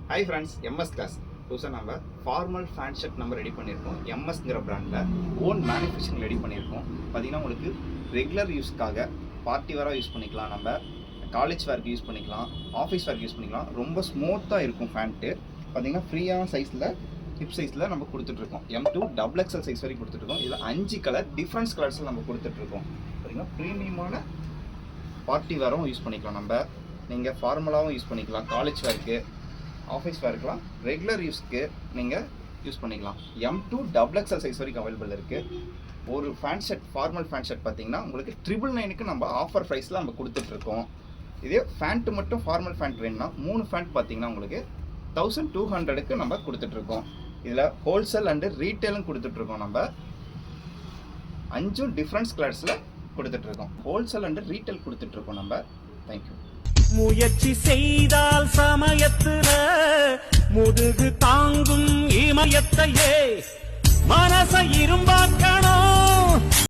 Hi friends, MS class புதுசாக நம்ம formal pant shirt நம்ம ரெடி பண்ணியிருக்கோம். எம்எஸ்ங்கிற பிராண்டில் ஓன் மேனுஃபேக்சரிங் ரெடி பண்ணியிருக்கோம். பார்த்திங்கன்னா உங்களுக்கு ரெகுலர் யூஸ்க்காக பார்ட்டி வேராக யூஸ் பண்ணிக்கலாம், நம்ம காலேஜ் வேர்க்கு யூஸ் பண்ணிக்கலாம், ஆஃபீஸ் வேர்க்கு யூஸ் பண்ணிக்கலாம். ரொம்ப ஸ்மூத்தாக இருக்கும் ஃபேண்ட்டு. பார்த்திங்கன்னா ஃப்ரீயான சைஸில் ஹிப் சைஸில் நம்ம கொடுத்துட்ருக்கோம். M2 XXL சைஸ் வரைக்கும் கொடுத்துட்ருக்கோம். இதில் 5 கலர் டிஃப்ரெண்ட்ஸ் கலர்ஸில் நம்ம கொடுத்துட்ருக்கோம். பார்த்திங்கன்னா ப்ரீமியமான பார்ட்டி வேரும் யூஸ் பண்ணிக்கலாம். நம்ம நீங்கள் ஃபார்மலாகவும் யூஸ் பண்ணிக்கலாம், காலேஜ் வேர்க்கு, ஆஃபீஸ் வேர்க்கெலாம் ரெகுலர் யூஸ்க்கு நீங்கள் யூஸ் பண்ணிக்கலாம். M2 XXL சைஸ் வரைக்கும் அவைலபிள் இருக்குது. ஒரு pant shirt, formal pant shirt பார்த்தீங்கன்னா உங்களுக்கு 999க்கு நம்ம ஆஃபர் ப்ரைஸில் நம்ம கொடுத்துட்ருக்கோம். இதே ஃபேண்ட்டு மட்டும் ஃபார்மல் ஃபேண்ட் வேணும்னா 3 ஃபேண்ட் பார்த்தீங்கன்னா உங்களுக்கு 1200க்கு நம்ம கொடுத்துட்ருக்கோம். இதில் ஹோல்சேல் அண்டு ரீட்டெயிலும் கொடுத்துட்ருக்கோம். நம்ம 5 டிஃப்ரெண்ட்ஸ் கலர்ஸில் கொடுத்துட்ருக்கோம். ஹோல்சேல் அண்டு ரீட்டெயில் கொடுத்துட்ருக்கோம் நம்ம. தேங்க்யூ. முயற்சி செய்தால் சமயத்துல முதுகு தாங்கும் இமயத்தையே மனசை